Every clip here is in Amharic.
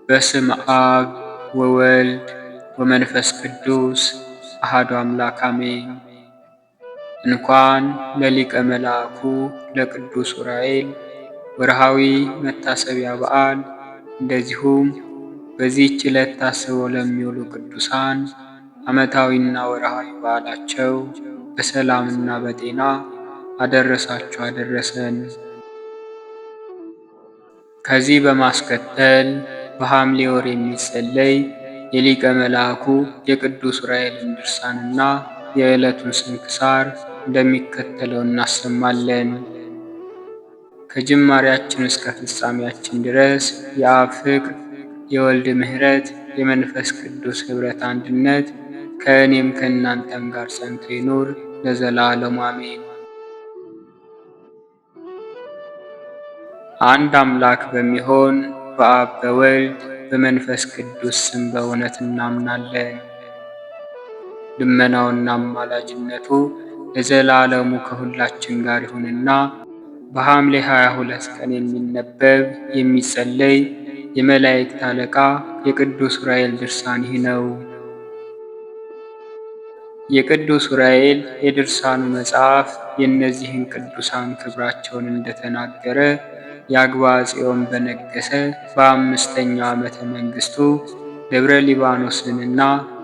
በስም አብ ወወልድ ወመንፈስ ቅዱስ አሐዱ አምላክ አሜን። እንኳን ለሊቀ መላኩ ለቅዱስ ዑራኤል ወርሃዊ መታሰቢያ በዓል እንደዚሁም በዚህች ዕለት ታስበው ለሚውሉ ቅዱሳን ዓመታዊና ወርሃዊ በዓላቸው በሰላምና በጤና አደረሳችሁ አደረሰን። ከዚህ በማስከተል በሐምሌ ወር የሚጸለይ የሊቀ መልአኩ የቅዱስ ዑራኤልን ድርሳንና የዕለቱን ስንክሳር እንደሚከተለው እናሰማለን። ከጅማሬያችን እስከ ፍጻሜያችን ድረስ የአብ ፍቅር፣ የወልድ ምሕረት፣ የመንፈስ ቅዱስ ኅብረት አንድነት ከእኔም ከእናንተም ጋር ጸንቶ ይኑር ለዘላለሙ አሜን። አንድ አምላክ በሚሆን በአብ በወልድ በመንፈስ ቅዱስ ስም በእውነት እናምናለን። ልመናውና አማላጅነቱ ለዘላለሙ ከሁላችን ጋር ይሁንና በሐምሌ 22 ቀን የሚነበብ የሚጸለይ የመላእክት አለቃ የቅዱስ ዑራኤል ድርሳን ይህ ነው። የቅዱስ ዑራኤል የድርሳኑ መጽሐፍ የእነዚህን ቅዱሳን ክብራቸውን እንደተናገረ የአግባ ጽዮን በነገሰ በአምስተኛው ዓመተ መንግሥቱ ደብረ ሊባኖስንና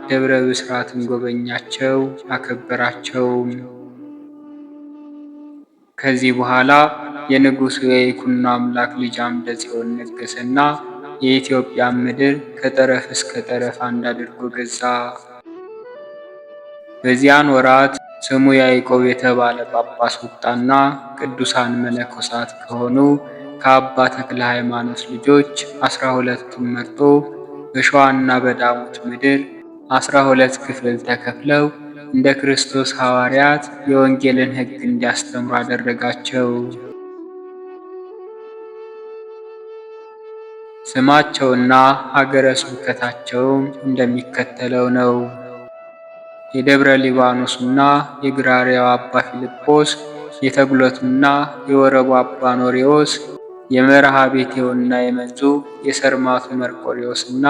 ደብረ ብስራትን ጎበኛቸው፣ አከበራቸውም። ከዚህ በኋላ የንጉሡ የይኩኖ አምላክ ልጅ አምደ ጽዮን ነገሰና የኢትዮጵያን ምድር ከጠረፍ እስከ ጠረፍ አንድ አድርጎ ገዛ። በዚያን ወራት ስሙ ያዕቆብ የተባለ ጳጳስ ወጣና ቅዱሳን መነኮሳት ከሆኑ ከአባ ተክለ ሃይማኖት ልጆች 12ቱን መርጦ በሸዋና በዳሞት ምድር 12 ክፍል ተከፍለው እንደ ክርስቶስ ሐዋርያት የወንጌልን ሕግ እንዲያስተምሩ አደረጋቸው። ስማቸውና ሀገረ ስብከታቸውም እንደሚከተለው ነው። የደብረ ሊባኖሱና የግራሪያው አባ ፊልጶስ፣ የተጉለቱና የወረቡ አባ ኖሬዎስ፣ የመርሃ ቤቴውና የመንዙ የሰርማቱ መርቆሬዎስና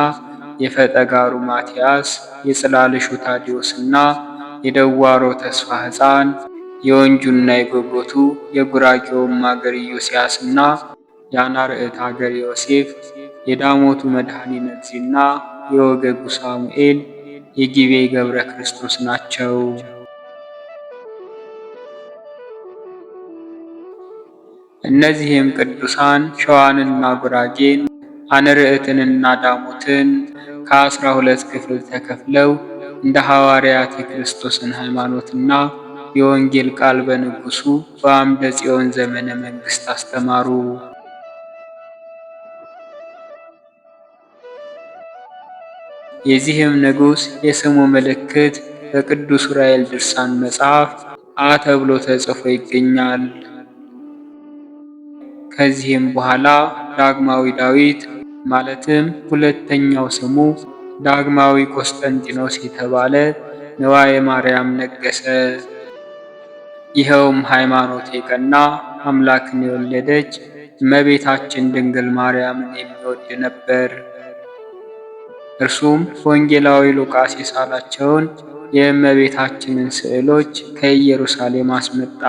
የፈጠጋሩ ማትያስ፣ የጽላልሹ ታዲዮስና የደዋሮ ተስፋ ሕፃን፣ የወንጁና የጎጎቱ የጉራጌውም አገር ኢዮስያስና የአናርዕት አገር ዮሴፍ፣ የዳሞቱ መድኃኒነ እግዚእና የወገጉ ሳሙኤል፣ የጊቤ ገብረ ክርስቶስ ናቸው። እነዚህም ቅዱሳን ሸዋንና ጉራጌን አንርዕትንና ዳሞትን ከ12 ክፍል ተከፍለው እንደ ሐዋርያት የክርስቶስን ሃይማኖትና የወንጌል ቃል በንጉሡ በአምደ ጽዮን ዘመነ መንግሥት አስተማሩ። የዚህም ንጉሥ የስሙ ምልክት በቅዱስ ዑራኤል ድርሳን መጽሐፍ አ ተብሎ ተጽፎ ይገኛል። ከዚህም በኋላ ዳግማዊ ዳዊት ማለትም ሁለተኛው ስሙ ዳግማዊ ቆስጠንጢኖስ የተባለ ንዋየ ማርያም ነገሰ። ይኸውም ሃይማኖት የቀና አምላክን የወለደች እመቤታችን ድንግል ማርያምን የሚወድ ነበር። እርሱም ወንጌላዊ ሉቃስ የሳላቸውን የእመቤታችንን ስዕሎች ከኢየሩሳሌም አስመጣ።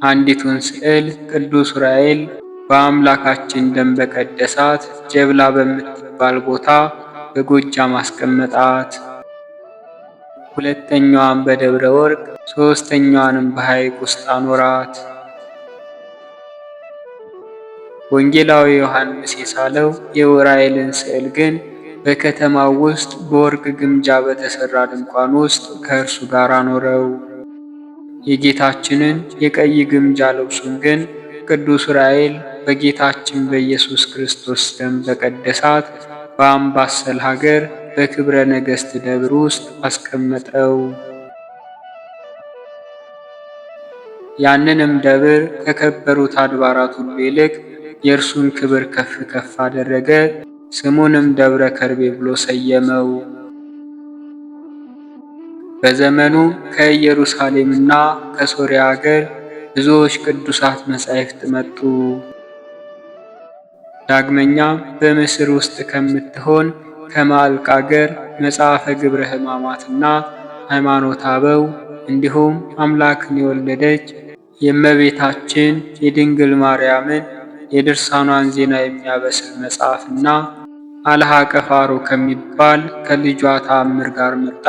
አንዲቱን ስዕል ቅዱስ ዑራኤል በአምላካችን ደም በቀደሳት ጀብላ በምትባል ቦታ በጎጃም አስቀመጣት። ሁለተኛዋን በደብረ ወርቅ፣ ሦስተኛዋንም በሐይቅ ውስጥ አኖራት። ወንጌላዊ ዮሐንስ የሳለው የዑራኤልን ስዕል ግን በከተማው ውስጥ በወርቅ ግምጃ በተሠራ ድንኳን ውስጥ ከእርሱ ጋር አኖረው። የጌታችንን የቀይ ግምጃ ልብሱን ግን ቅዱስ ዑራኤል በጌታችን በኢየሱስ ክርስቶስ ደም በቀደሳት በአምባሰል ሀገር በክብረ ነገሥት ደብር ውስጥ አስቀመጠው። ያንንም ደብር ከከበሩት አድባራት ሁሉ ይልቅ የእርሱን ክብር ከፍ ከፍ አደረገ። ስሙንም ደብረ ከርቤ ብሎ ሰየመው። በዘመኑ ከኢየሩሳሌምና ከሶርያ አገር ብዙዎች ቅዱሳት መጻሕፍት መጡ። ዳግመኛም በምስር ውስጥ ከምትሆን ከማዕልቅ አገር መጽሐፈ ግብረ ሕማማትና ሃይማኖተ አበው እንዲሁም አምላክን የወለደች የእመቤታችን የድንግል ማርያምን የድርሳኗን ዜና የሚያበስር መጽሐፍና አልሃ ቀፋሮ ከሚባል ከልጇ ተአምር ጋር መጣ።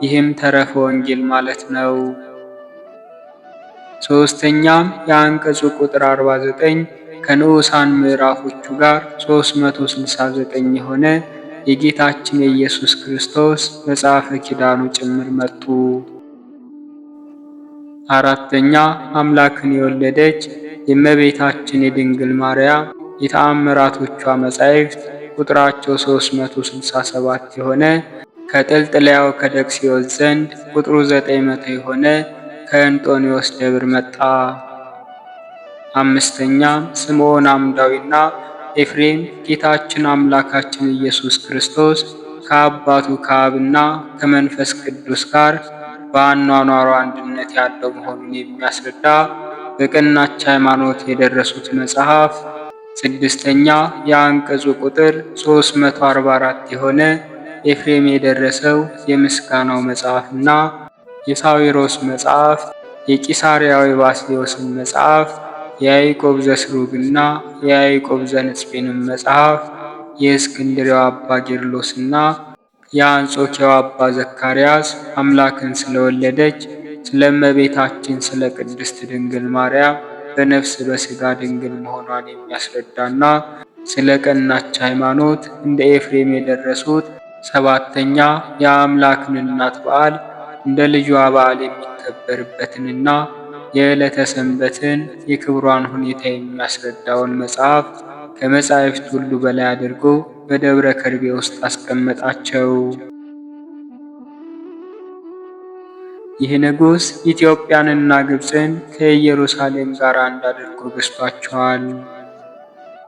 ይህም ተረፈ ወንጌል ማለት ነው። ሶስተኛም የአንቀጹ ቁጥር 49 ከንዑሳን ምዕራፎቹ ጋር 369 የሆነ የጌታችን የኢየሱስ ክርስቶስ መጽሐፈ ኪዳኑ ጭምር መጡ። አራተኛ አምላክን የወለደች የእመቤታችን የድንግል ማርያም የተአምራቶቿ መጻሕፍት ቁጥራቸው 367 የሆነ ከጥልጥልያው ከደቅስዮስ ዘንድ ቁጥሩ 900 የሆነ ከእንጦንዮስ ደብር መጣ። አምስተኛም ስምዖን አምዳዊና ኤፍሬም ጌታችን አምላካችን ኢየሱስ ክርስቶስ ከአባቱ ከአብና ከመንፈስ ቅዱስ ጋር በአኗኗሩ አንድነት ያለው መሆኑን የሚያስረዳ በቀናች ሃይማኖት የደረሱት መጽሐፍ። ስድስተኛ የአንቀጹ ቁጥር 344 የሆነ ኤፍሬም የደረሰው የምስጋናው መጽሐፍና የሳዊሮስ መጽሐፍ፣ የቂሳርያዊ ባስልዮስን መጽሐፍ፣ የያዕቆብ ዘስሩግና የያዕቆብ ዘንጽቤንን መጽሐፍ፣ የእስክንድርያው አባ ጌርሎስና የአንጾኪያው አባ ዘካርያስ አምላክን ስለወለደች ስለ እመቤታችን ስለ ቅድስት ድንግል ማርያም በነፍስ በሥጋ ድንግል መሆኗን የሚያስረዳና ስለ ቀናች ሃይማኖት እንደ ኤፍሬም የደረሱት ሰባተኛ የአምላክን እናት በዓል እንደ ልጇ በዓል የሚከበርበትንና የዕለተ ሰንበትን የክብሯን ሁኔታ የሚያስረዳውን መጽሐፍ ከመጻሕፍት ሁሉ በላይ አድርጎ በደብረ ከርቤ ውስጥ አስቀመጣቸው። ይህ ንጉሥ ኢትዮጵያንና ግብፅን ከኢየሩሳሌም ጋር አንድ አድርጎ ገዝቷቸዋል።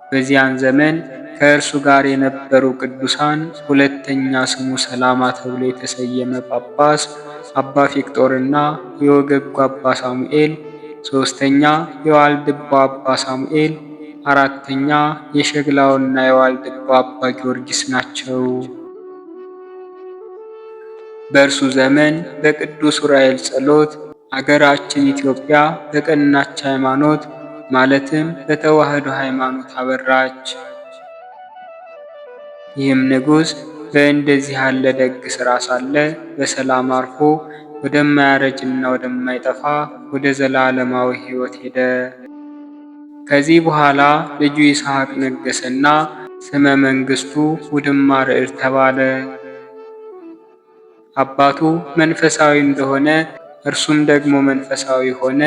በዚያን ዘመን ከእርሱ ጋር የነበሩ ቅዱሳን ሁለተኛ ስሙ ሰላማ ተብሎ የተሰየመ ጳጳስ አባ ፊቅጦርና የወገጉ አባ ሳሙኤል፣ ሦስተኛ የዋልድባው አባ ሳሙኤል፣ አራተኛ የሸግላውና የዋልድባው አባ ጊዮርጊስ ናቸው። በእርሱ ዘመን በቅዱስ ዑራኤል ጸሎት አገራችን ኢትዮጵያ በቀናች ሃይማኖት ማለትም በተዋህዶ ሃይማኖት አበራች። ይህም ንጉሥ በእንደዚህ ያለ ደግ ሥራ ሳለ በሰላም አርፎ ወደማያረጅና ወደማይጠፋ ወደ ዘላለማዊ ሕይወት ሄደ። ከዚህ በኋላ ልጁ ይስሐቅ ነገሰና ስመ መንግሥቱ ውድማ ርዕድ ተባለ። አባቱ መንፈሳዊ እንደሆነ እርሱም ደግሞ መንፈሳዊ ሆነ።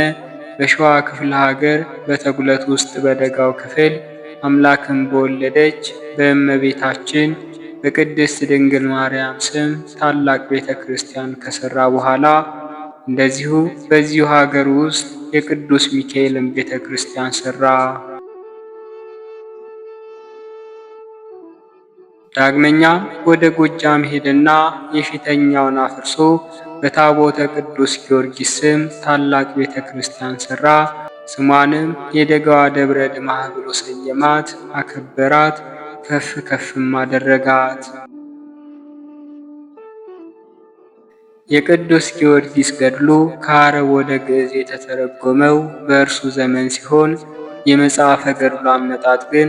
በሸዋ ክፍለ ሀገር በተጉለት ውስጥ በደጋው ክፍል አምላክን በወለደች በእመቤታችን በቅድስት ድንግል ማርያም ስም ታላቅ ቤተ ክርስቲያን ከሠራ በኋላ እንደዚሁ በዚሁ ሀገር ውስጥ የቅዱስ ሚካኤልን ቤተ ክርስቲያን ሠራ። ዳግመኛ ወደ ጎጃም ሄደና የፊተኛውን አፍርሶ በታቦተ ቅዱስ ጊዮርጊስ ስም ታላቅ ቤተ ክርስቲያን ሠራ። ስሟንም የደጋዋ ደብረ ድማህ ብሎ ሰየማት፣ አከበራት፣ ከፍ ከፍም አደረጋት። የቅዱስ ጊዮርጊስ ገድሉ ከአረብ ወደ ግዕዝ የተተረጎመው በእርሱ ዘመን ሲሆን የመጽሐፈ ገድሉ አመጣጥ ግን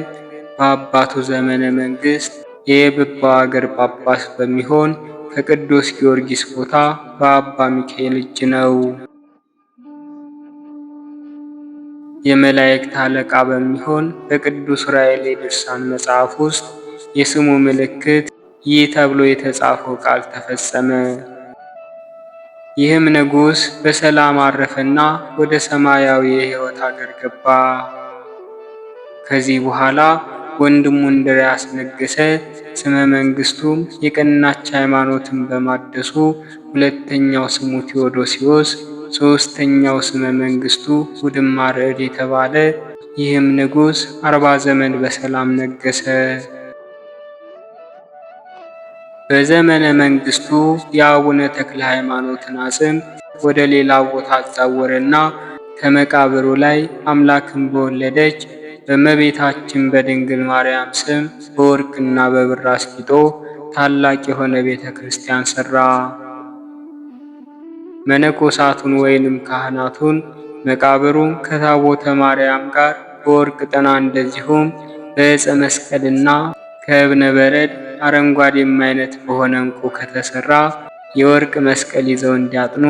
በአባቱ ዘመነ መንግሥት የየብባው አገር ጳጳስ በሚሆን ከቅዱስ ጊዮርጊስ ቦታ በአባ ሚካኤል እጅ ነው። የመላእክት አለቃ በሚሆን በቅዱስ ዑራኤል የድርሳን መጽሐፍ ውስጥ የስሙ ምልክት ይህ ተብሎ የተጻፈው ቃል ተፈጸመ። ይህም ንጉሥ በሰላም አረፈና ወደ ሰማያዊ የሕይወት አገር ገባ። ከዚህ በኋላ ወንድሙ እንድርያስ ነገሰ። ስመ መንግሥቱም የቀናች ሃይማኖትን በማደሱ ሁለተኛው ስሙ ቴዎዶሲዎስ፣ ሦስተኛው ስመ መንግሥቱ ውድማ ርዕድ የተባለ። ይህም ንጉሥ 40 ዘመን በሰላም ነገሰ። በዘመነ መንግሥቱ የአቡነ ተክለ ሃይማኖትን አጽም ወደ ሌላ ቦታ አዛወረና ከመቃብሩ ላይ አምላክን በወለደች በእመቤታችን በድንግል ማርያም ስም በወርቅና በብር አስጊጦ ታላቅ የሆነ ቤተ ክርስቲያን ሠራ። መነኮሳቱን ወይንም ካህናቱን መቃብሩን ከታቦተ ማርያም ጋር በወርቅ ጥና እንደዚሁም በዕፀ መስቀልና ከእብነ በረድ አረንጓዴም አይነት በሆነ ዕንቁ ከተሠራ የወርቅ መስቀል ይዘው እንዲያጥኑ፣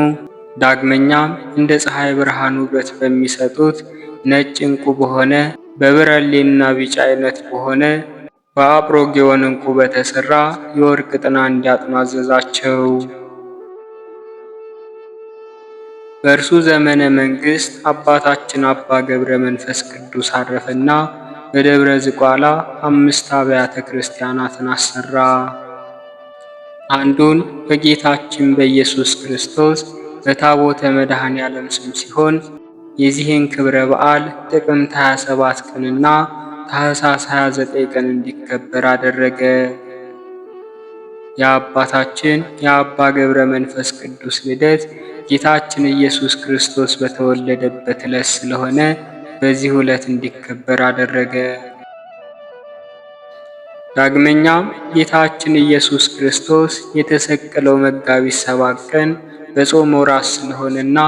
ዳግመኛም እንደ ፀሐይ ብርሃን ውበት በሚሰጡት ነጭ ዕንቁ በሆነ በብረሌና ቢጫ አይነት በሆነ በአጵሮጌዎን ዕንቁ በተሠራ የወርቅ ጥና እንዲያጥኑ አዘዛቸው። በእርሱ ዘመነ መንግሥት አባታችን አባ ገብረ መንፈስ ቅዱስ አረፈና በደብረ ዝቋላ 5 አብያተ ክርስቲያናትን አሰራ። አንዱን በጌታችን በኢየሱስ ክርስቶስ በታቦተ መድኃኔ ዓለም ስም ሲሆን የዚህን ክብረ በዓል ጥቅምት 27 ቀንና ታኅሳስ 29 ቀን እንዲከበር አደረገ። የአባታችን የአባ ገብረ መንፈስ ቅዱስ ልደት ጌታችን ኢየሱስ ክርስቶስ በተወለደበት ዕለት ስለሆነ በዚህ ዕለት እንዲከበር አደረገ። ዳግመኛም ጌታችን ኢየሱስ ክርስቶስ የተሰቀለው መጋቢት 7 ቀን በጾም ወራት ስለሆነና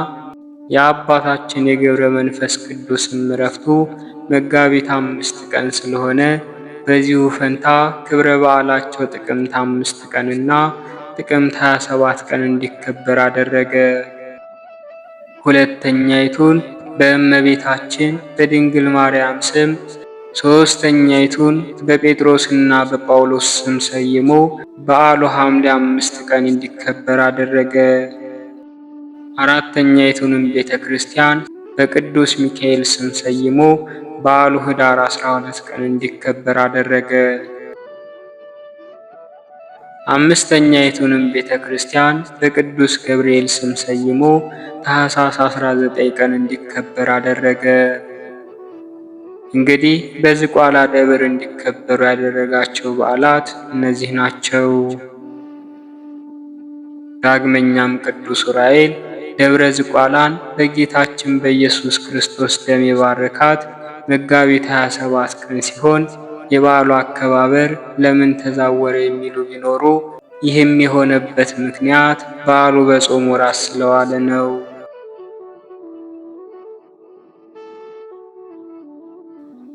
የአባታችን የገብረ መንፈስ ቅዱስም ዕረፍቱ መጋቢት 5 ቀን ስለሆነ በዚሁ ፈንታ ክብረ በዓላቸው ጥቅምት 5 ቀንና ጥቅምት 27 ቀን እንዲከበር አደረገ። ሁለተኛይቱን በእመቤታችን በድንግል ማርያም ስም፣ ሦስተኛይቱን በጴጥሮስና በጳውሎስ ስም ሰይሞ በዓሉ ሐምሌ 5 ቀን እንዲከበር አደረገ። አራተኛይቱንም ቤተ ክርስቲያን በቅዱስ ሚካኤል ስም ሰይሞ በዓሉ ኅዳር 12 ቀን እንዲከበር አደረገ። አምስተኛይቱንም ቤተ ክርስቲያን በቅዱስ ገብርኤል ስም ሰይሞ ታኅሳስ 19 ቀን እንዲከበር አደረገ። እንግዲህ በዝቋላ ደብር እንዲከበሩ ያደረጋቸው በዓላት እነዚህ ናቸው። ዳግመኛም ቅዱስ ዑራኤል ደብረ ዝቋላን በጌታችን በኢየሱስ ክርስቶስ ደም የባረካት መጋቢት 27 ቀን ሲሆን የበዓሉ አከባበር ለምን ተዛወረ የሚሉ ቢኖሩ ይህም የሆነበት ምክንያት በዓሉ በጾም ወራት ስለዋለ ነው።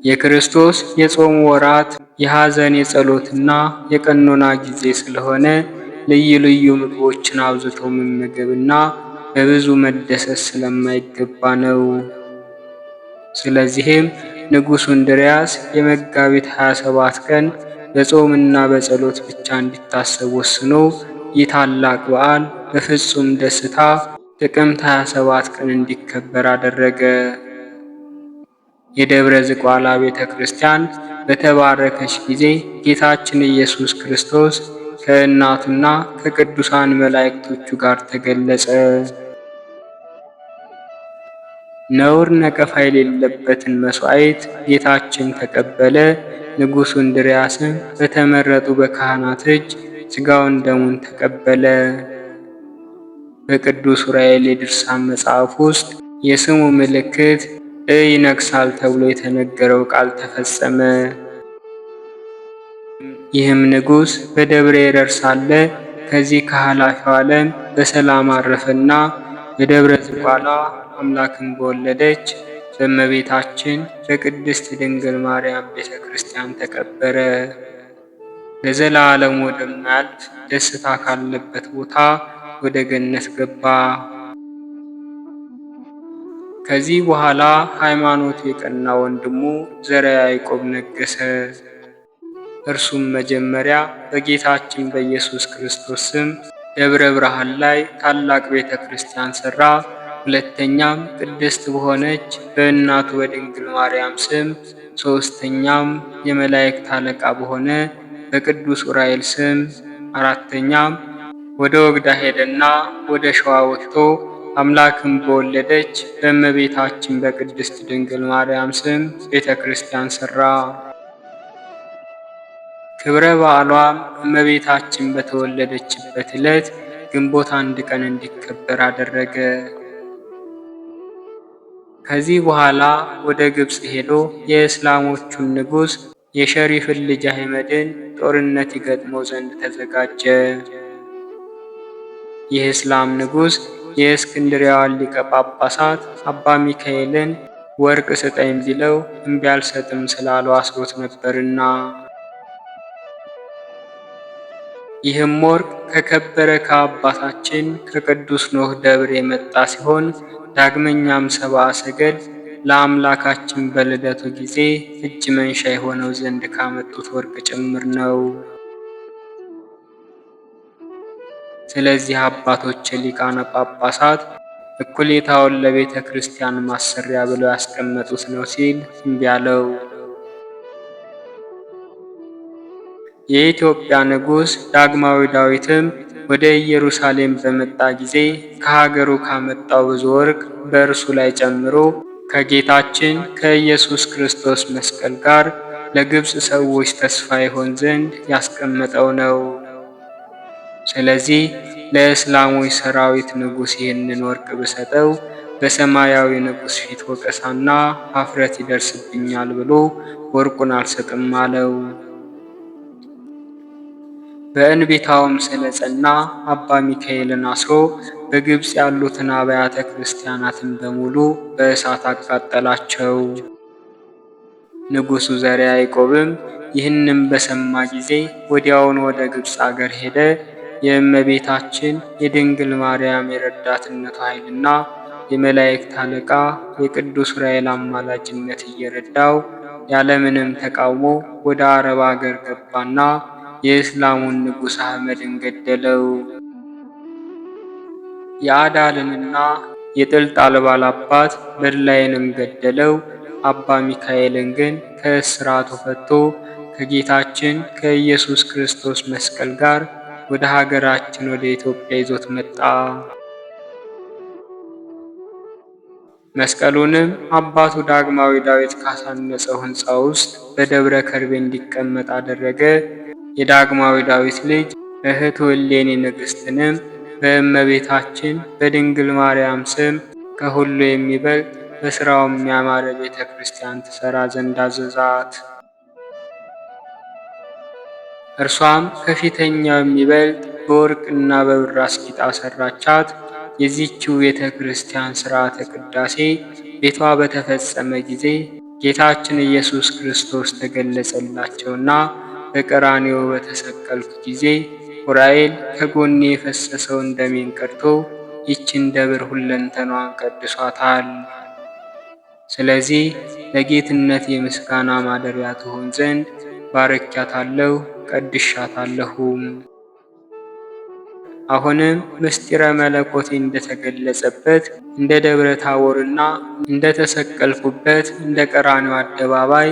የክርስቶስ የጾም ወራት የሐዘን የጸሎትና የቀኖና ጊዜ ስለሆነ ልዩ ልዩ ምግቦችን አብዝቶ መመገብና በብዙ መደሰት ስለማይገባ ነው። ስለዚህም ንጉሡ እንድርያስ የመጋቢት 27 ቀን በጾምና በጸሎት ብቻ እንዲታሰብ ወስኖ ይህ ታላቅ በዓል በፍጹም ደስታ ጥቅምት 27 ቀን እንዲከበር አደረገ። የደብረ ዝቋላ ቤተ ክርስቲያን በተባረከች ጊዜ ጌታችን ኢየሱስ ክርስቶስ ከእናቱና ከቅዱሳን መላእክቶቹ ጋር ተገለጸ። ነውር ነቀፋ የሌለበትን መሥዋዕት ጌታችን ተቀበለ። ንጉሡ እንድርያስም በተመረጡ በካህናት እጅ ሥጋውን ደሙን ተቀበለ። በቅዱስ ዑራኤል የድርሳን መጽሐፍ ውስጥ የስሙ ምልክት ይነግሣል ተብሎ የተነገረው ቃል ተፈጸመ። ይህም ንጉሥ በደብረ ኤረር ሳለ ከዚህ ከኃላፊው ዓለም በሰላም አረፈና በደብረ ዝቋላ አምላክን በወለደች በእመቤታችን በቅድስት ድንግል ማርያም ቤተ ክርስቲያን ተቀበረ። ለዘላለም ወደማያልፍ ደስታ ካለበት ቦታ ወደ ገነት ገባ። ከዚህ በኋላ ሃይማኖቱ የቀና ወንድሙ ዘርዓ ያዕቆብ ነገሰ። እርሱም መጀመሪያ በጌታችን በኢየሱስ ክርስቶስ ስም ደብረ ብርሃን ላይ ታላቅ ቤተ ክርስቲያን ሠራ። ሁለተኛም ቅድስት በሆነች በእናቱ በድንግል ማርያም ስም፣ ሦስተኛም የመላእክት አለቃ በሆነ በቅዱስ ዑራኤል ስም፣ አራተኛም ወደ ወግዳ ሄደና ወደ ሸዋ ወጥቶ አምላክን በወለደች በእመቤታችን በቅድስት ድንግል ማርያም ስም ቤተ ክርስቲያን ሠራ። ክብረ በዓሏም እመቤታችን በተወለደችበት ዕለት ግንቦት 1 ቀን እንዲከበር አደረገ። ከዚህ በኋላ ወደ ግብፅ ሄዶ የእስላሞቹን ንጉሥ የሸሪፍን ልጅ አህመድን ጦርነት ይገጥመው ዘንድ ተዘጋጀ። የእስላም ንጉሥ የእስክንድርያውን ሊቀ ጳጳሳት አባ ሚካኤልን ወርቅ ስጠኝ ቢለው እምቢ አልሰጥም ስላለው አስሮት ነበርና። ይህም ወርቅ ከከበረ ከአባታችን ከቅዱስ ኖህ ደብር የመጣ ሲሆን ዳግመኛም ሰብአ ሰገል ለአምላካችን በልደቱ ጊዜ እጅ መንሻ የሆነው ዘንድ ካመጡት ወርቅ ጭምር ነው። ስለዚህ አባቶች ሊቃነ ጳጳሳት እኩሌታውን ለቤተ ክርስቲያን ማሰሪያ ብለው ያስቀመጡት ነው ሲል እምቢ አለው። የኢትዮጵያ ንጉሥ ዳግማዊ ዳዊትም ወደ ኢየሩሳሌም በመጣ ጊዜ ከሀገሩ ካመጣው ብዙ ወርቅ በእርሱ ላይ ጨምሮ ከጌታችን ከኢየሱስ ክርስቶስ መስቀል ጋር ለግብፅ ሰዎች ተስፋ ይሆን ዘንድ ያስቀመጠው ነው። ስለዚህ ለእስላሞች ሰራዊት ንጉሥ ይህንን ወርቅ ብሰጠው በሰማያዊ ንጉሥ ፊት ወቀሳና ኀፍረት ይደርስብኛል ብሎ ወርቁን አልሰጥም አለው። በእንቢታውም ስለጸና አባ ሚካኤልን አስሮ በግብፅ ያሉትን አብያተ ክርስቲያናትን በሙሉ በእሳት አቃጠላቸው። ንጉሡ ዘርዓ ያዕቆብም ይህንም በሰማ ጊዜ ወዲያውን ወደ ግብፅ አገር ሄደ። የእመቤታችን የድንግል ማርያም የረዳትነቱ ኃይልና የመላእክት አለቃ የቅዱስ ዑራኤል አማላጅነት እየረዳው ያለምንም ተቃውሞ ወደ አረብ አገር ገባና የእስላሙን ንጉሥ አህመድን ገደለው። የአዳልንና የጥልጣል ባላባት በድላይንም ገደለው። አባ ሚካኤልን ግን ከእስራቱ ፈቶ ከጌታችን ከኢየሱስ ክርስቶስ መስቀል ጋር ወደ ሀገራችን ወደ ኢትዮጵያ ይዞት መጣ። መስቀሉንም አባቱ ዳግማዊ ዳዊት ካሳነጸው ሕንፃ ውስጥ በደብረ ከርቤ እንዲቀመጥ አደረገ። የዳግማዊ ዳዊት ልጅ እህቱ እሌኒ ንግሥትንም በእመቤታችን በድንግል ማርያም ስም ከሁሉ የሚበልጥ በሥራውም ያማረ ቤተ ክርስቲያን ትሠራ ዘንድ አዘዛት። እርሷም ከፊተኛው የሚበልጥ በወርቅና በብር አስጊጣ ሰራቻት። የዚህችው ቤተ ክርስቲያን ሥርዓተ ቅዳሴ ቤቷ በተፈጸመ ጊዜ ጌታችን ኢየሱስ ክርስቶስ ተገለጸላቸውና በቀራንዮ በተሰቀልኩ ጊዜ ዑራኤል ከጎኔ የፈሰሰውን ደሜን ቀድቶ ይችን ደብር ሁለንተኗን ቀድሷታል። ስለዚህ ለጌትነት የምስጋና ማደሪያ ትሆን ዘንድ ባርኪያታለሁ፣ ቀድሻታለሁም። አሁንም ምስጢረ መለኮቴ እንደተገለጸበት እንደ ደብረ ታቦርና እንደተሰቀልኩበት እንደ ቀራንዮ አደባባይ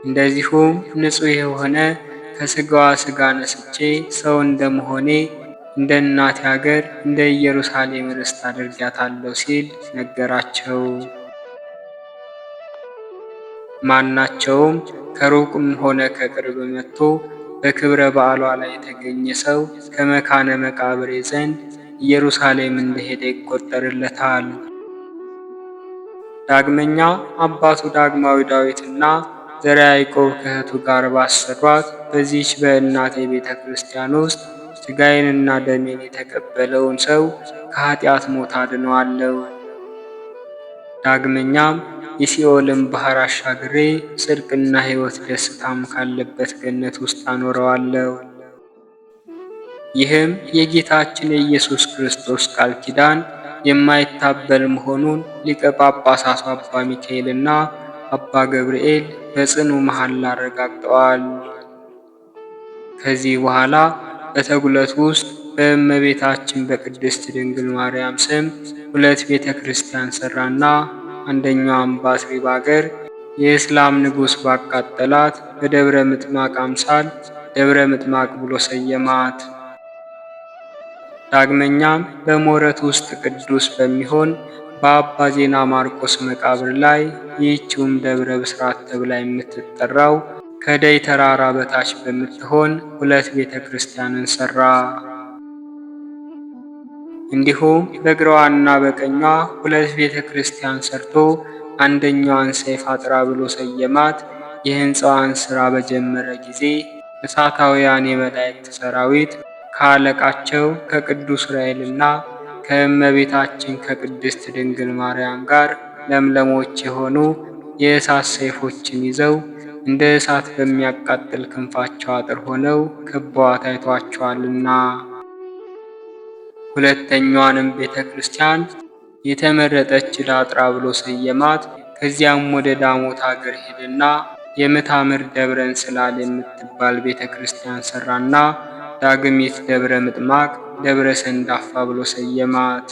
እንደዚሁም ንጹሕ የሆነ ከሥጋዋ ሥጋ ነስቼ ሰው እንደመሆኔ እንደ እናቴ አገር እንደ ኢየሩሳሌም ርስት አድርጊያታለሁ ሲል ነገራቸው። ማናቸውም ከሩቅም ሆነ ከቅርብ መጥቶ በክብረ በዓሏ ላይ የተገኘ ሰው ከመካነ መቃብሬ ዘንድ ኢየሩሳሌም እንደሄደ ይቆጠርለታል። ዳግመኛ አባቱ ዳግማዊ ዳዊትና ዘርዓ ያዕቆብ ከእህቱ ጋር ባሰሯት በዚህች በእናቴ ቤተ ክርስቲያን ውስጥ ሥጋዬንና ደሜን የተቀበለውን ሰው ከኃጢአት ሞት አድነዋለሁ። ዳግመኛም የሲኦልን ባሕር አሻግሬ ጽድቅና ሕይወት ደስታም ካለበት ገነት ውስጥ አኖረዋለሁ። ይህም የጌታችን የኢየሱስ ክርስቶስ ቃል ኪዳን የማይታበል መሆኑን ሊቀ ጳጳሳቱ አባ ሚካኤልና አባ ገብርኤል በጽኑ መሐላ አረጋግጠዋል። ከዚህ በኋላ በተጉለት ውስጥ በእመቤታችን በቅድስት ድንግል ማርያም ስም 2 ቤተ ክርስቲያን ሠራና አንደኛዋም በአስሪብ አገር የእስላም ንጉሥ ባቃጠላት በደብረ ምጥማቅ አምሳል ደብረ ምጥማቅ ብሎ ሰየማት። ዳግመኛም በሞረት ውስጥ ቅዱስ በሚሆን በአባ ዜና ማርቆስ መቃብር ላይ ይህችውም ደብረ ብስራት ተብላ የምትጠራው ከደይ ተራራ በታች በምትሆን 2 ቤተ ክርስቲያንን ሠራ። እንዲሁም በግራዋና በቀኟ 2 ቤተ ክርስቲያን ሰርቶ አንደኛዋን ሰይፍ አጥራ ብሎ ሰየማት። የሕንፃዋን ሥራ በጀመረ ጊዜ እሳታውያን የመላእክት ሰራዊት ከአለቃቸው ከቅዱስ ዑራኤልና ከእመቤታችን ከቅድስት ድንግል ማርያም ጋር ለምለሞች የሆኑ የእሳት ሰይፎችን ይዘው እንደ እሳት በሚያቃጥል ክንፋቸው አጥር ሆነው ከበዋት አይቷቸዋልና። ሁለተኛዋንም ቤተ ክርስቲያን የተመረጠች ዳጥራ ብሎ ሰየማት። ከዚያም ወደ ዳሞት አገር ሄደና የምታምር ደብረ እንስላል የምትባል ቤተ ክርስቲያን ሰራና ዳግሚት ደብረ ምጥማቅ ደብረ ሰንዳፋ ብሎ ሰየማት።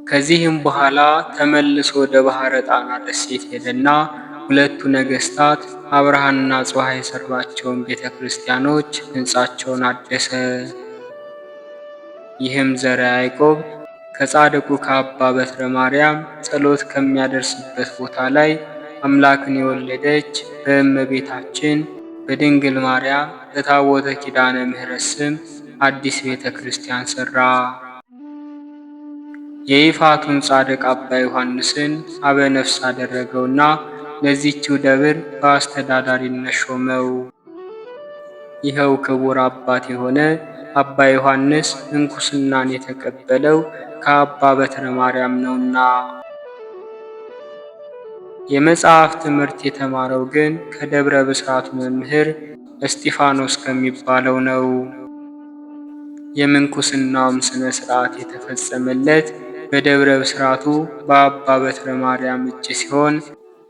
ከዚህም በኋላ ተመልሶ ወደ ባህረ ጣና ደሴት ሄደና ሁለቱ ነገስታት አብርሃና ጽዋ የሰሯቸውን ቤተ ክርስቲያኖች ሕንጻቸውን አደሰ። ይህም ዘረ ያዕቆብ ከጻድቁ ከአባ በትረ ማርያም ጸሎት ከሚያደርስበት ቦታ ላይ አምላክን የወለደች በእመቤታችን በድንግል ማርያም በታቦተ ኪዳነ ምሕረት ስም አዲስ ቤተ ክርስቲያን ሠራ። የይፋቱን ጻድቅ አባ ዮሐንስን አበ ነፍስ አደረገውና ለዚህችው ደብር በአስተዳዳሪነት ሾመው። ይኸው ክቡር አባት የሆነ አባ ዮሐንስ ምንኩስናን የተቀበለው ከአባ በትረ ማርያም ነውና። የመጽሐፍ ትምህርት የተማረው ግን ከደብረ ብስራቱ መምህር እስጢፋኖስ ከሚባለው ነው። የምንኩስናውም ሥነ ሥርዓት የተፈጸመለት በደብረ ብስራቱ በአባ በትረ ማርያም እጅ ሲሆን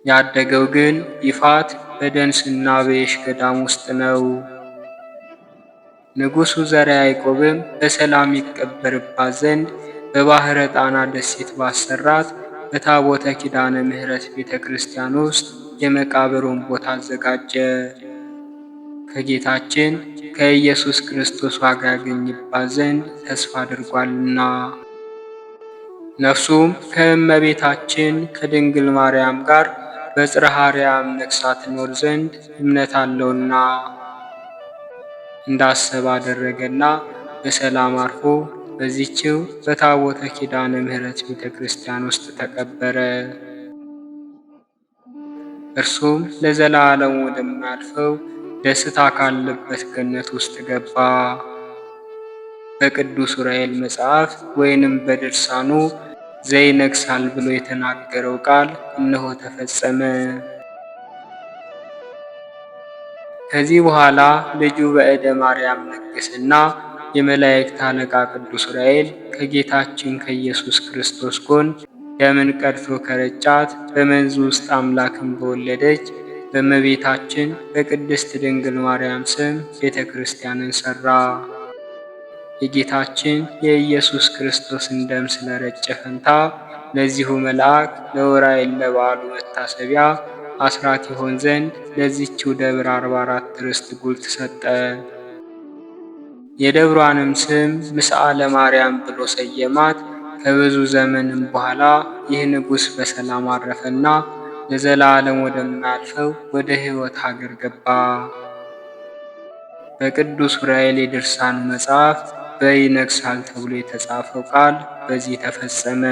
ያደገው ግን ይፋት በደንስና በየሽ ገዳም ውስጥ ነው። ንጉሡ ዘርዓ ያዕቆብም በሰላም ይቀበርባት ዘንድ በባሕረ ጣና ደሴት ባሰራት በታቦተ ኪዳነ ምሕረት ቤተ ክርስቲያን ውስጥ የመቃብሩን ቦታ አዘጋጀ። ከጌታችን ከኢየሱስ ክርስቶስ ዋጋ ያገኝባት ዘንድ ተስፋ አድርጓልና። ነፍሱም ከእመቤታችን ከድንግል ማርያም ጋር በጽርሐ አርያም ነግሣ ትኖር ዘንድ እምነት አለውና እንዳሰበ አደረገና በሰላም አርፎ በዚህችው በታቦተ ኪዳነ ምሕረት ቤተ ክርስቲያን ውስጥ ተቀበረ። እርሱም ለዘላለም ወደማያልፈው ደስታ ካለበት ገነት ውስጥ ገባ። በቅዱስ ዑራኤል መጽሐፍ ወይንም በድርሳኑ ዘይነግሣል ብሎ የተናገረው ቃል እነሆ ተፈጸመ። ከዚህ በኋላ ልጁ በዕደ ማርያም ነገሰና የመላእክት አለቃ ቅዱስ ዑራኤል ከጌታችን ከኢየሱስ ክርስቶስ ጎን ደምን ቀድቶ ከረጫት በመንዙ ውስጥ አምላክን በወለደች በእመቤታችን በቅድስት ድንግል ማርያም ስም ቤተ ክርስቲያንን ሠራ። የጌታችን የኢየሱስ ክርስቶስን ደም ስለረጨ ፈንታ ለዚሁ መልአክ ለዑራኤል ለበዓሉ መታሰቢያ አስራት ይሆን ዘንድ ለዚህችው ደብር 44 ርስት ጉልት ሰጠ። የደብሯንም ስም ምስዓለ ማርያም ብሎ ሰየማት። ከብዙ ዘመንም በኋላ ይህ ንጉሥ በሰላም አረፈና ለዘላለም ወደማያልፈው ወደ ሕይወት ሀገር ገባ። በቅዱስ ዑራኤል የድርሳኑ መጽሐፍ በይነግሣል ተብሎ የተጻፈው ቃል በዚህ ተፈጸመ።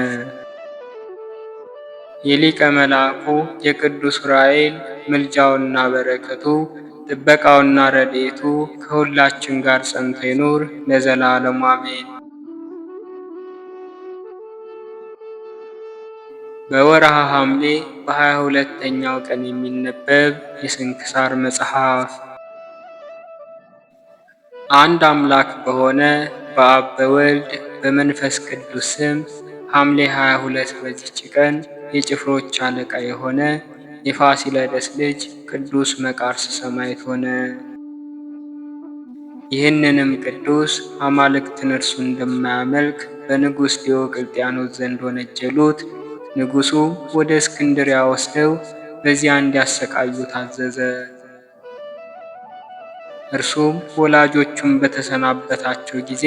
የሊቀ መልአኩ የቅዱስ ዑራኤል ምልጃውና በረከቱ ጥበቃውና ረድኤቱ ከሁላችን ጋር ጸንቶ ይኑር ለዘላለሙ አሜን። በወርሃ ሐምሌ በ22ኛው ቀን የሚነበብ የስንክሳር መጽሐፍ። አንድ አምላክ በሆነ በአብ በወልድ በመንፈስ ቅዱስ ስም ሐምሌ 22 በዚች ቀን የጭፍሮች አለቃ የሆነ የፋሲለደስ ልጅ ቅዱስ መቃርስ ሰማዕት ሆነ። ይህንንም ቅዱስ አማልክትን እርሱ እንደማያመልክ በንጉሥ ዲዮቅልጥያኖስ ዘንድ ወነጀሉት። ንጉሡ ወደ እስክንድርያ ወስደው በዚያ እንዲያሰቃዩ ታዘዘ። እርሱም ወላጆቹን በተሰናበታቸው ጊዜ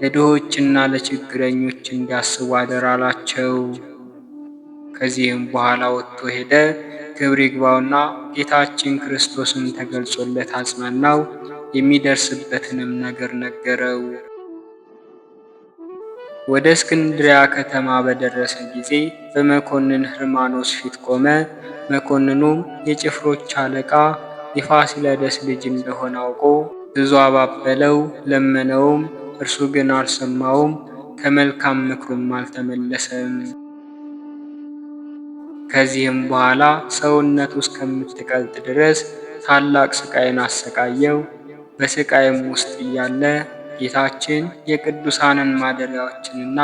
ለድሆችና ለችግረኞች እንዲያስቡ አደራ አላቸው። ከዚህም በኋላ ወጥቶ ሄደ። ክብር ይግባውና ጌታችን ክርስቶስን ተገልጾለት አጽናናው፣ የሚደርስበትንም ነገር ነገረው። ወደ እስክንድሪያ ከተማ በደረሰ ጊዜ በመኮንን ህርማኖስ ፊት ቆመ። መኮንኑም የጭፍሮች አለቃ የፋሲለደስ ልጅ እንደሆነ አውቆ ብዙ አባበለው፣ ለመነውም። እርሱ ግን አልሰማውም፣ ከመልካም ምክሩም አልተመለሰም። ከዚህም በኋላ ሰውነቱ እስከምትቀልጥ ድረስ ታላቅ ስቃይን አሰቃየው። በስቃይም ውስጥ እያለ ጌታችን የቅዱሳንን ማደሪያዎችንና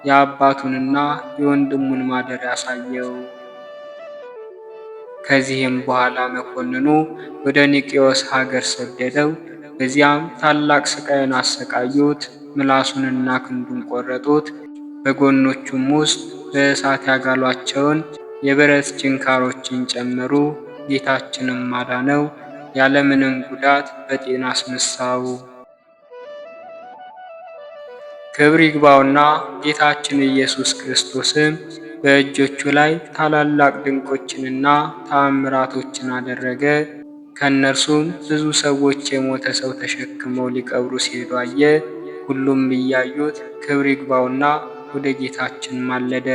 የአባቱንና የወንድሙን ማደሪያ አሳየው። ከዚህም በኋላ መኮንኑ ወደ ኒቄዎስ ሀገር ሰደደው። በዚያም ታላቅ ስቃይን አሰቃዩት። ምላሱንና ክንዱን ቆረጡት። በጎኖቹም ውስጥ በእሳት ያጋሏቸውን የብረት ችንካሮችን ጨመሩ። ጌታችንም አዳነው፣ ያለምንም ጉዳት በጤና አስነሳው። ክብር ይግባውና ጌታችን ኢየሱስ ክርስቶስም በእጆቹ ላይ ታላላቅ ድንቆችንና ተአምራቶችን አደረገ። ከእነርሱም ብዙ ሰዎች የሞተ ሰው ተሸክመው ሊቀብሩ ሲሄዱ አየ። ሁሉም እያዩት ክብር ይግባውና ወደ ጌታችን ማለደ።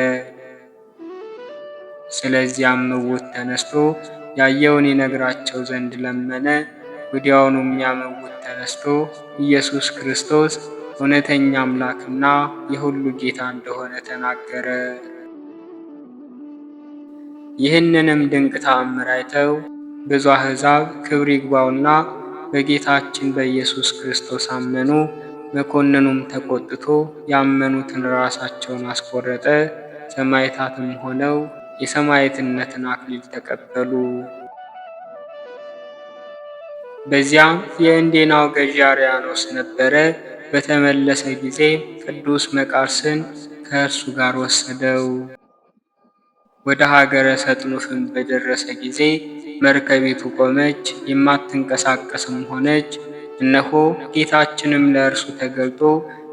ስለዚያም ምውት ተነስቶ ያየውን ይነግራቸው ዘንድ ለመነ። ወዲያውኑም ያ ምውት ተነስቶ ኢየሱስ ክርስቶስ እውነተኛ አምላክና የሁሉ ጌታ እንደሆነ ተናገረ። ይህንንም ድንቅ ተአምር አይተው ብዙ አሕዛብ ክብር ይግባውና በጌታችን በኢየሱስ ክርስቶስ አመኑ። መኮንኑም ተቆጥቶ ያመኑትን ራሳቸውን አስቆረጠ። ሰማዕታትም ሆነው የሰማዕትነትን አክሊል ተቀበሉ። በዚያም የእንዴናው ገዢ አርያኖስ ነበረ። በተመለሰ ጊዜ ቅዱስ መቃርስን ከእርሱ ጋር ወሰደው። ወደ ሀገረ ሰጥኑፍም በደረሰ ጊዜ መርከቢቱ ቆመች፣ የማትንቀሳቀስም ሆነች። እነሆ ጌታችንም ለእርሱ ተገልጦ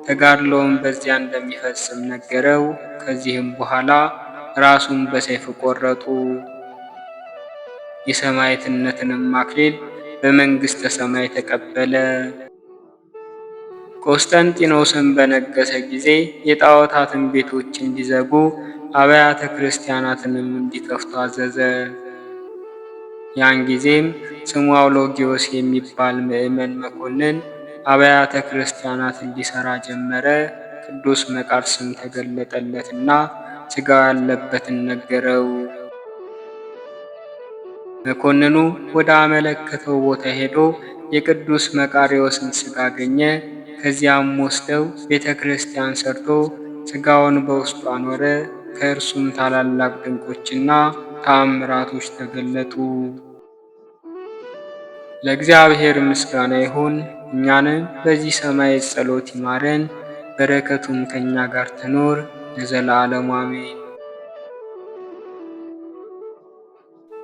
ተጋድሎውን በዚያ እንደሚፈጽም ነገረው። ከዚህም በኋላ ራሱን በሰይፍ ቆረጡ። የሰማዕትነትንም አክሊል በመንግሥተ ሰማይ ተቀበለ። ቆስጠንጢኖስም በነገሰ ጊዜ የጣዖታትን ቤቶች እንዲዘጉ አብያተ ክርስቲያናትንም እንዲከፍቱ አዘዘ። ያን ጊዜም ስሙ አውሎጊዮስ የሚባል ምዕመን መኮንን አብያተ ክርስቲያናት እንዲሠራ ጀመረ። ቅዱስ መቃርስም ተገለጠለትና ሥጋው ያለበትን ነገረው። መኮንኑ ወደ አመለከተው ቦታ ሄዶ የቅዱስ መቃርዮስን ሥጋ አገኘ። ከዚያም ወስደው ቤተ ክርስቲያን ሰርቶ ሥጋውን በውስጡ አኖረ። ከእርሱም ታላላቅ ድንቆችና ተአምራቶች ተገለጡ። ለእግዚአብሔር ምስጋና ይሁን። እኛንም በዚህ ሰማይ ጸሎት ይማረን፣ በረከቱም ከእኛ ጋር ትኖር ለዘላለሙ አሜን።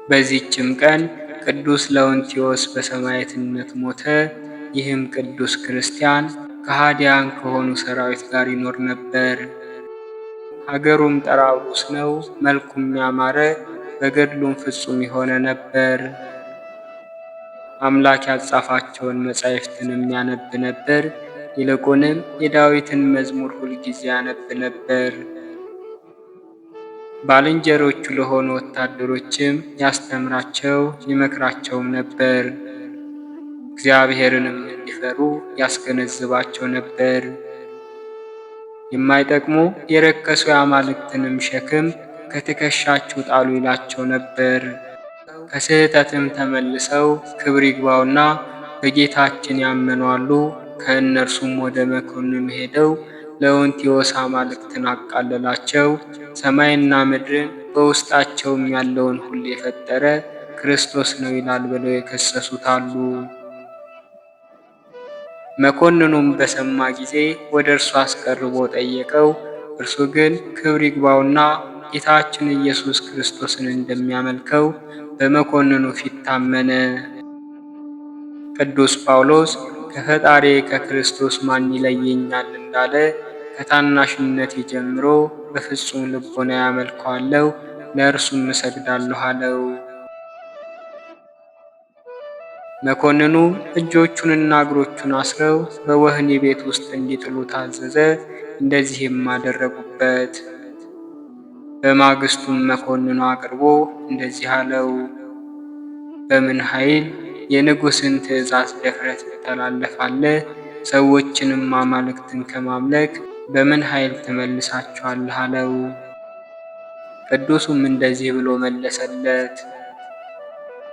በዚህችም ቀን ቅዱስ ለውንቲዮስ በሰማዕትነት ሞተ። ይህም ቅዱስ ክርስቲያን ከሃዲያን ከሆኑ ሰራዊት ጋር ይኖር ነበር። ሀገሩም ጠራቡስ ነው። መልኩም ያማረ በገድሉም ፍጹም የሆነ ነበር። አምላክ ያጻፋቸውን መጻሕፍትንም ያነብ ነበር። ይልቁንም የዳዊትን መዝሙር ሁልጊዜ ያነብ ነበር። ባልንጀሮቹ ለሆኑ ወታደሮችም ያስተምራቸው ይመክራቸውም ነበር። እግዚአብሔርንም እንዲፈሩ ያስገነዝባቸው ነበር። የማይጠቅሙ የረከሱ የአማልክትንም ሸክም ከትከሻችሁ ጣሉ ይላቸው ነበር። ከስህተትም ተመልሰው ክብር ይግባውና በጌታችን ያመኑ አሉ። ከእነርሱም ወደ መኮንኑ ሄደው ለውንቲዮስ አማልክትን አቃለላቸው። ሰማይና ምድርን በውስጣቸውም ያለውን ሁሉ የፈጠረ ክርስቶስ ነው ይላል ብለው የከሰሱት አሉ። መኮንኑም በሰማ ጊዜ ወደ እርሱ አስቀርቦ ጠየቀው። እርሱ ግን ክብር ይግባውና ጌታችን ኢየሱስ ክርስቶስን እንደሚያመልከው በመኮንኑ ፊት ታመነ። ቅዱስ ጳውሎስ ከፈጣሪ ከክርስቶስ ማን ይለየኛል እንዳለ ከታናሽነቴ ጀምሮ በፍጹም ልቦና መኮንኑ እጆቹንና እግሮቹን አስረው በወህኒ ቤት ውስጥ እንዲጥሉ ታዘዘ። እንደዚህም አደረጉበት። በማግስቱም መኮንኑ አቅርቦ እንደዚህ አለው፣ በምን ኃይል የንጉሥን ትእዛዝ ደፍረህ ትተላለፋለህ? ሰዎችንም አማልክትን ከማምለክ በምን ኃይል ትመልሳቸዋለህ? አለው። ቅዱሱም እንደዚህ ብሎ መለሰለት፣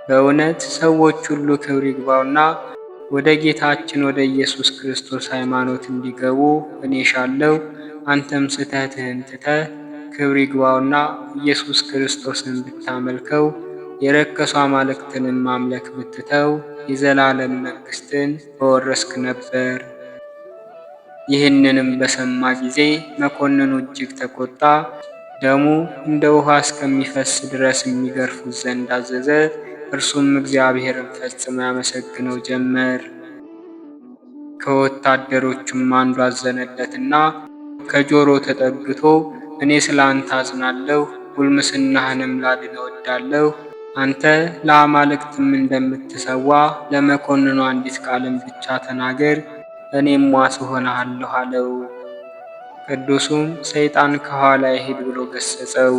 በእውነት ሰዎች ሁሉ ክብር ይግባውና ወደ ጌታችን ወደ ኢየሱስ ክርስቶስ ሃይማኖት እንዲገቡ እኔ ሻለሁ። አንተም ስህተትህን ትተህ ክብር ይግባውና ኢየሱስ ክርስቶስን ብታመልከው የረከሱ አማልክትንም ማምለክ ብትተው የዘላለም መንግሥትን በወረስክ ነበር። ይህንንም በሰማ ጊዜ መኮንኑ እጅግ ተቆጣ። ደሙ እንደ ውሃ እስከሚፈስ ድረስ የሚገርፉት ዘንድ አዘዘ። እርሱም እግዚአብሔርን ፈጽሞ ያመሰግነው ጀመር። ከወታደሮቹም አንዱ አዘነለትና ከጆሮ ተጠግቶ እኔ ስለ አንተ አዝናለሁ፣ ጉልምስናህንም ላድን እወዳለሁ። አንተ ለአማልክትም እንደምትሰዋ ለመኮንኑ አንዲት ቃልን ብቻ ተናገር፣ እኔም ዋስ እሆንሃለሁ አለው። ቅዱሱም ሰይጣን ከኋላ ይሂድ ብሎ ገሰጸው።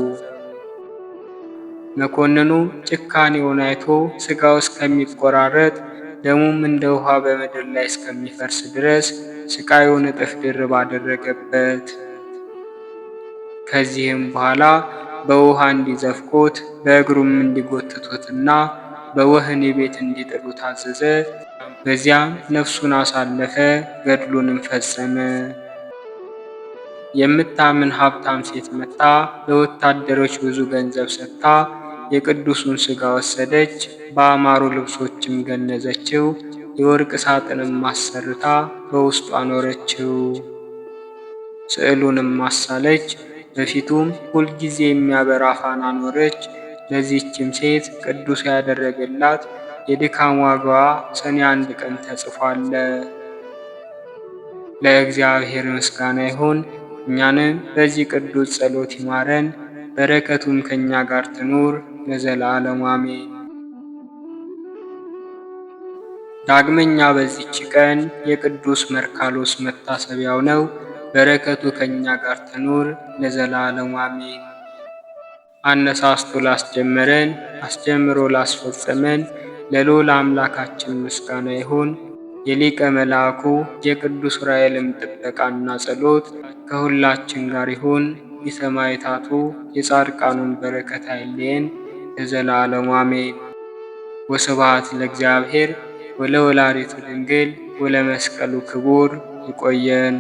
መኮንኑ ጭካኔውን አይቶ ሥጋው እስከሚቆራረጥ ደሙም እንደ ውሃ በምድር ላይ እስከሚፈርስ ድረስ ስቃዩን እጥፍ ድርብ አደረገበት። ከዚህም በኋላ በውሃ እንዲዘፍቁት በእግሩም እንዲጎትቱትና በወህኒ ቤት እንዲጥሉት አዘዘ። በዚያም ነፍሱን አሳለፈ፣ ገድሉንም ፈጸመ። የምታምን ሀብታም ሴት መጥታ ለወታደሮች ብዙ ገንዘብ ሰጥታ የቅዱሱን ሥጋ ወሰደች። በአማሩ ልብሶችም ገነዘችው። የወርቅ ሳጥንም አሰርታ በውስጡ አኖረችው። ስዕሉንም አሳለች። በፊቱም ሁልጊዜ የሚያበራ ፋና አኖረች። ለዚህችም ሴት ቅዱስ ያደረገላት የድካም ዋጋዋ ሰኔ 1 ቀን ተጽፏል። ለእግዚአብሔር ምስጋና ይሁን። እኛንም በዚህ ቅዱስ ጸሎት ይማረን፣ በረከቱም ከእኛ ጋር ትኑር ለዘላለሙ አሜን። ዳግመኛ በዚች ቀን የቅዱስ መርካሎስ መታሰቢያው ነው። በረከቱ ከእኛ ጋር ትኑር ለዘላለሙ አሜን። አነሳስቶ ላስጀመረን አስጀምሮ ላስፈጸመን ለልዑል አምላካችን ምስጋና ይሁን። የሊቀ መልአኩ የቅዱስ ዑራኤልም ጥበቃና ጸሎት ከሁላችን ጋር ይሁን። የሰማዕታቱ የጻድቃኑን በረከት አይለየን ለዘላለሙ አሜን። ወስብሐት ለእግዚአብሔር ወለወላዲቱ ድንግል ወለመስቀሉ ክቡር። ይቆየን።